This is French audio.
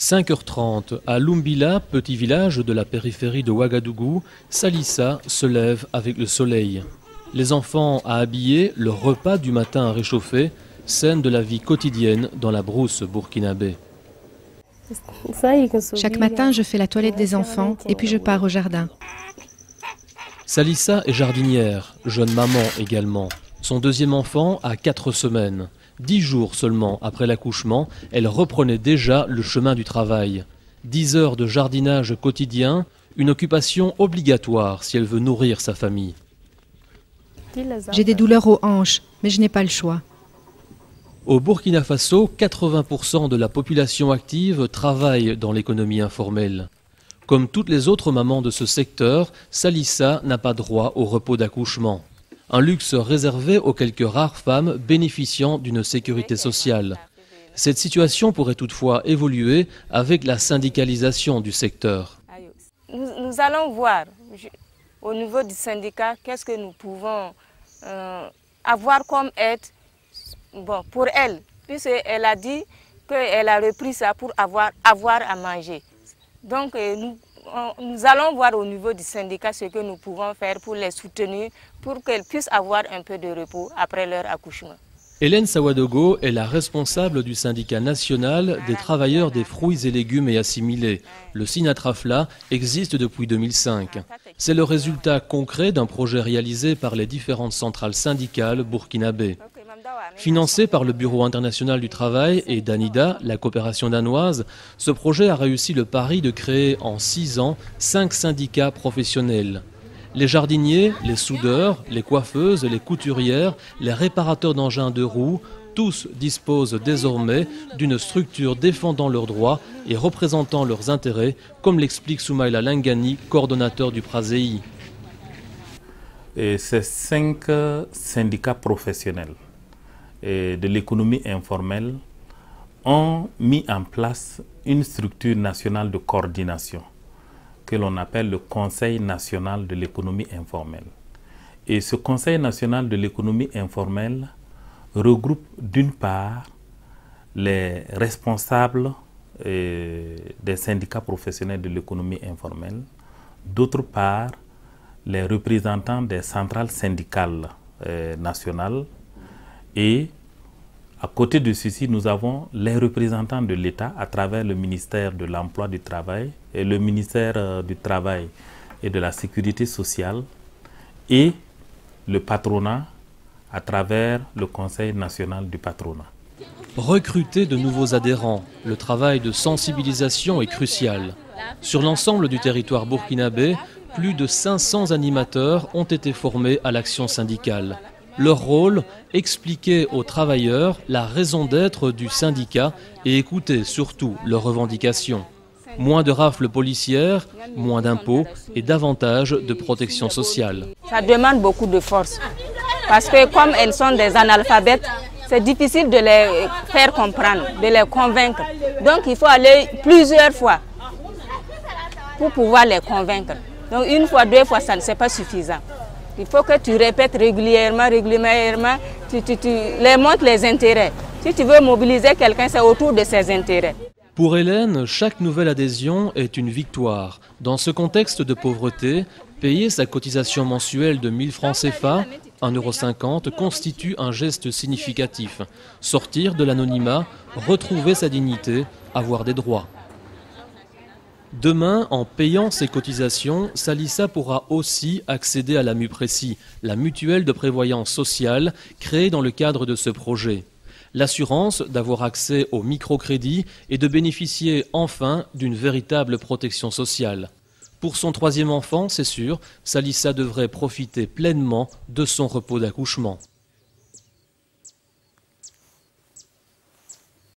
5h30, à Lumbila, petit village de la périphérie de Ouagadougou, Salissa se lève avec le soleil. Les enfants à habiller, le repas du matin à réchauffer, scène de la vie quotidienne dans la brousse burkinabé. Chaque matin, je fais la toilette des enfants et puis je pars au jardin. Salissa est jardinière, jeune maman également. Son deuxième enfant a 4 semaines. 10 jours seulement après l'accouchement, elle reprenait déjà le chemin du travail. 10 heures de jardinage quotidien, une occupation obligatoire si elle veut nourrir sa famille. J'ai des douleurs aux hanches, mais je n'ai pas le choix. Au Burkina Faso, 80% de la population active travaille dans l'économie informelle. Comme toutes les autres mamans de ce secteur, Salissa n'a pas droit au repos d'accouchement. Un luxe réservé aux quelques rares femmes bénéficiant d'une sécurité sociale. Cette situation pourrait toutefois évoluer avec la syndicalisation du secteur. Nous allons voir au niveau du syndicat qu'est-ce que nous pouvons avoir comme aide pour elle, puisqu'elle a dit qu'elle a repris ça pour avoir à manger. Donc nous allons voir au niveau du syndicat ce que nous pouvons faire pour les soutenir, pour qu'elles puissent avoir un peu de repos après leur accouchement. Hélène Sawadogo est la responsable du syndicat national des travailleurs des fruits et légumes et assimilés. Le SYNATRAFLA existe depuis 2005. C'est le résultat concret d'un projet réalisé par les différentes centrales syndicales burkinabées. Financé par le Bureau international du travail et d'ANIDA, la coopération danoise, ce projet a réussi le pari de créer en 6 ans 5 syndicats professionnels. Les jardiniers, les soudeurs, les coiffeuses, les couturières, les réparateurs d'engins de roues, tous disposent désormais d'une structure défendant leurs droits et représentant leurs intérêts, comme l'explique Soumaïla Lengani, coordonnateur du PRASEI. Et ces 5 syndicats professionnels de l'économie informelle ont mis en place une structure nationale de coordination que l'on appelle le Conseil national de l'économie informelle. Et ce Conseil national de l'économie informelle regroupe d'une part les responsables des syndicats professionnels de l'économie informelle, d'autre part les représentants des centrales syndicales nationales, et à côté de ceci, nous avons les représentants de l'État à travers le ministère de l'Emploi du Travail et le ministère du Travail et de la Sécurité sociale et le patronat à travers le Conseil national du patronat. Recruter de nouveaux adhérents, le travail de sensibilisation est crucial. Sur l'ensemble du territoire burkinabé, plus de 500 animateurs ont été formés à l'action syndicale. Leur rôle, expliquer aux travailleurs la raison d'être du syndicat et écouter surtout leurs revendications. Moins de rafles policières, moins d'impôts et davantage de protection sociale. Ça demande beaucoup de force parce que comme elles sont des analphabètes, c'est difficile de les faire comprendre, de les convaincre. Donc il faut aller plusieurs fois pour pouvoir les convaincre. Donc 1 fois, 2 fois, ça ne c'est pas suffisant. Il faut que tu répètes régulièrement, tu les montres les intérêts. Si tu veux mobiliser quelqu'un, c'est autour de ses intérêts. Pour Hélène, chaque nouvelle adhésion est une victoire. Dans ce contexte de pauvreté, payer sa cotisation mensuelle de 1000 francs CFA, 1,50 € constitue un geste significatif. Sortir de l'anonymat, retrouver sa dignité, avoir des droits. Demain, en payant ses cotisations, Salissa pourra aussi accéder à la MUPRECI, la mutuelle de prévoyance sociale créée dans le cadre de ce projet. L'assurance d'avoir accès au microcrédit et de bénéficier enfin d'une véritable protection sociale. Pour son 3e enfant, c'est sûr, Salissa devrait profiter pleinement de son repos d'accouchement.